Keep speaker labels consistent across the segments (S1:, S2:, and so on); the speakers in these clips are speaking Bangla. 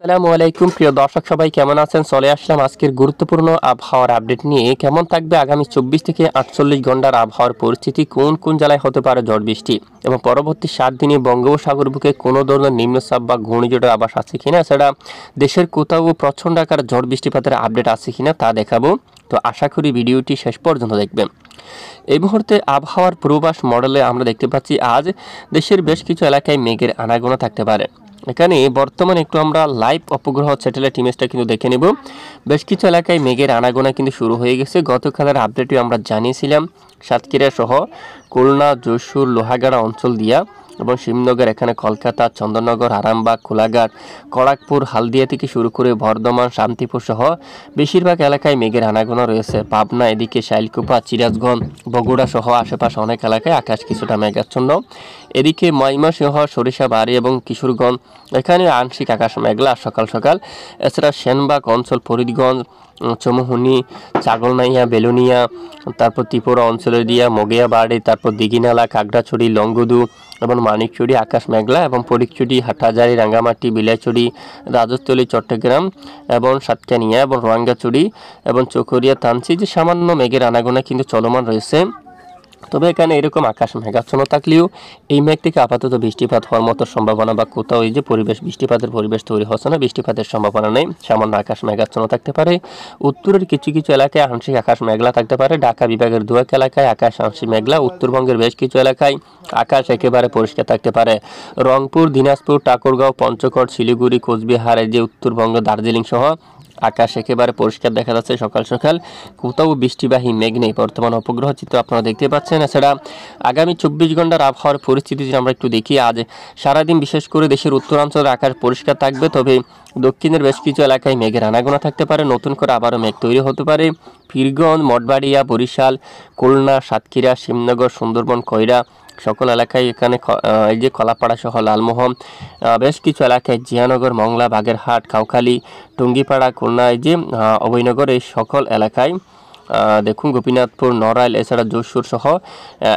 S1: আসসালামু আলাইকুম প্রিয় দর্শক সবাই কেমন আছেন? চলে আসলাম আজকের গুরুত্বপূর্ণ আবহাওয়ার আপডেট নিয়ে। কেমন থাকবে আগামী 24 থেকে 48 ঘন্টার আবহাওয়ার পরিস্থিতি, কোন কোন জেলায় হতে পারে ঝড় বৃষ্টি এবং পরবর্তী 7 দিনে বঙ্গোপসাগর বুকে কোনো ধরনের নিম্নচাপ বা ঘূর্ণিঝড়ের আভাস আছে কিনা, এছাড়া দেশের কোথাও প্রচণ্ড আকার ঝড় বৃষ্টিপাতের আপডেট আছে কিনা তা দেখাবো। তো আশা করি ভিডিওটি শেষ পর্যন্ত দেখবেন। এই মুহূর্তে আবহাওয়ার পূর্বাভাস মডেলে আমরা দেখতে পাচ্ছি আজ দেশের বেশ কিছু এলাকায় মেঘের আনাগোনা থাকতে পারে। এখানে বর্তমানে একটু আমরা লাইভ উপগ্রহ স্যাটেলাইট ইমেজটা কিন্তু দেখে নেব। বেশ কিছু এলাকায় মেঘের আনাগোনা কিন্তু শুরু হয়ে গেছে। গতকালের আপডেটে আমরা জানিয়েছিলাম সাতক্ষীরা সহ খুলনা, যশোর, লোহাগাড়া অঞ্চল দিয়া এবং শিবনগর, এখানে কলকাতা, চন্দননগর, আরামবাগ, কোলাঘাট, খড়গপুর, হালদিয়া থেকে শুরু করে বর্ধমান, শান্তিপুর সহ বেশিরভাগ এলাকায় মেঘের আনাগোনা রয়েছে। পাবনা, এদিকে শাইলকুপা, সিরাজগঞ্জ, বগুড়া সহ আশেপাশে অনেক এলাকায় আকাশ কিছুটা মেঘাচ্ছন্ন। এদিকে ময়মনসিংহ, সরিষাবাড়ি এবং কিশোরগঞ্জ, এখানে আংশিক আকাশ মেঘলা সকাল সকাল। এছাড়া সেনবাগ অঞ্চল, ফরিদগঞ্জ, চমুহনি, ছাগলনাইয়া, বেলুনিয়া, তারপর ত্রিপুরা অঞ্চলের দিয়া মগিয়াবাড়ি, তারপর দিঘিনালা, কাকড়াছড়ি, লংগদু এবং মানিকচুরি আকাশ মেঘলা এবং ফটিকছড়ি, হাটহাজারী, রাঙ্গামাটি, বিলাইছড়ি, রাজস্থলী, চট্টগ্রাম এবং সাতকানিয়া এবং রোয়াঙ্গাছড়ি এবং চকরিয়া, তানসি যে সামান্য মেঘের আনাগোনা কিন্তু চলমান রয়েছে। তবে এখানে এরকম আকাশ মেঘাচ্ছন্ন থাকলেও এই মেঘ থেকে আপাতত বৃষ্টিপাত হওয়ার মতো সম্ভাবনা বা কোথাও এই যে বৃষ্টিপাতের পরিবেশ তৈরি হচ্ছে না, বৃষ্টিপাতের সম্ভাবনা নেই। সামান্য আকাশ মেঘাচ্ছন্ন থাকতে পারে। উত্তরের কিছু কিছু এলাকায় আংশিক আকাশ মেঘলা থাকতে পারে। ঢাকা বিভাগের দু এক এলাকায় আকাশ আংশিক মেঘলা। উত্তরবঙ্গের বেশ কিছু এলাকায় আকাশ একেবারে পরিষ্কার থাকতে পারে। রংপুর, দিনাজপুর, ঠাকুরগাঁও, পঞ্চগড়, শিলিগুড়ি, কোচবিহার, এই যে উত্তরবঙ্গ, দার্জিলিং সহ আকাশ একেবারে পরিষ্কার দেখা যাচ্ছে সকাল সকাল। কোথাও বৃষ্টিবাহী মেঘ নেই। বর্তমান উপগ্রহ চিত্র আপনারা দেখতে পাচ্ছেন। এছাড়া আগামী 24 ঘন্টার আবহাওয়ার পরিস্থিতি যদি আমরা একটু দেখি, আজ সারাদিন বিশেষ করে দেশের উত্তরাঞ্চলের আকাশ পরিষ্কার থাকবে। তবে দক্ষিণের বেশ কিছু এলাকায় মেঘের আনাগোনা থাকতে পারে। নতুন করে আবারও মেঘ তৈরি হতে পারে। পীরগঞ্জ, মঠবাড়িয়া, বরিশাল, খুলনা, সাতক্ষীরা, শিবনগর, সুন্দরবন, খৈরা সকল এলাকায়, এখানে এই যে কলাপাড়া সহ লালমোহন, বেশ কিছু এলাকায় জিয়ানগর, মংলা, বাগেরহাট, কাউখালী, টুঙ্গিপাড়া, খুলনা, এই যে অভয়নগর, এই সকল এলাকায় দেখুন গোপীনাথপুর, নড়াইল, এছাড়া যশোর সহ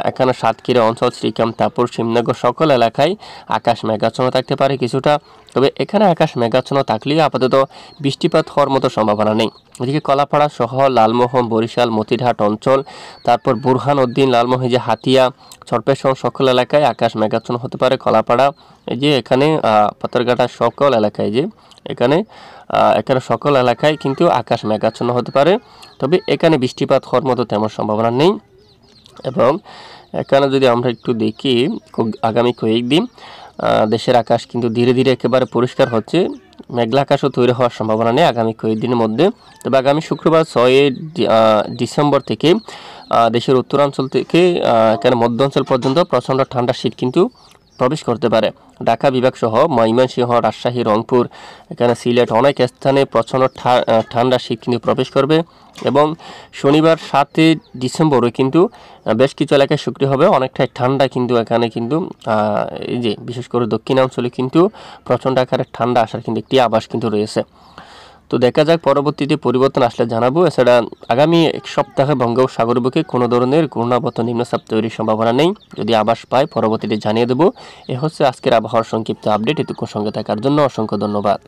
S1: এখানে সাতক্ষীরা অঞ্চল, শ্রীকান্ত, তারপর শিবনগর সকল এলাকায় আকাশ মেঘাচ্ছন্ন থাকতে পারে কিছুটা। তবে এখানে আকাশ মেঘাচ্ছন্ন থাকলেও আপাতত বৃষ্টিপাত হওয়ার মতো সম্ভাবনা নেই। এদিকে কলাপাড়া সহ লালমোহন, বরিশাল, মতিরহাট অঞ্চল, তারপর বুরহানউদ্দিন, লালমোহন, যে হাতিয়া, সরপেশন সকল এলাকায় আকাশ মেঘাচ্ছন্ন হতে পারে। কলাপাড়া, এই যে এখানে পাথরঘাটা সকল এলাকায়, যে এখানে সকল এলাকায় কিন্তু আকাশ মেঘাচ্ছন্ন হতে পারে। তবে এখানে বৃষ্টিপাত হওয়ার মতো তেমন সম্ভাবনা নেই। এবং এখানে যদি আমরা একটু দেখি আগামী কয়েকদিন দেশের আকাশ কিন্তু ধীরে ধীরে একেবারে পরিষ্কার হচ্ছে। মেঘলা আকাশও তৈরি হওয়ার সম্ভাবনা নেই আগামী কয়েকদিনের মধ্যে। তবে আগামী শুক্রবার 6 ডিসেম্বর থেকে দেশের উত্তরাঞ্চল থেকে এখানে মধ্য অঞ্চল পর্যন্ত প্রচণ্ড ঠান্ডা শীত কিন্তু প্রবেশ করতে পারে। ঢাকা বিভাগ সহ ময়মনসিংহ, রাজশাহী, রংপুর, এখানে সিলেট অনেক স্থানে প্রচণ্ড ঠান্ডা শীত কিন্তু প্রবেশ করবে। এবং শনিবার 7 ডিসেম্বরও কিন্তু বেশ কিছু এলাকায় শুকনো হবে, অনেকটাই ঠান্ডা কিন্তু এখানে কিন্তু এই যে বিশেষ করে দক্ষিণাঞ্চলে কিন্তু প্রচণ্ড আকারে ঠান্ডা আসার কিন্তু একটি আভাস কিন্তু রয়েছে। তো দেখা যাক পরবর্তীতে পরিবর্তন আসলে জানাবো। এছাড়া আগামী এক সপ্তাহে বঙ্গোপসাগর বুকে কোনো ধরনের ঘূর্ণাবর্ত নিম্নচাপ তৈরির সম্ভাবনা নেই। যদি আভাস পাই পরবর্তীতে জানিয়ে দেবো। এ হচ্ছে আজকের আবহাওয়ার সংক্ষিপ্ত আপডেট। এটুকু সঙ্গে থাকার জন্য অসংখ্য ধন্যবাদ।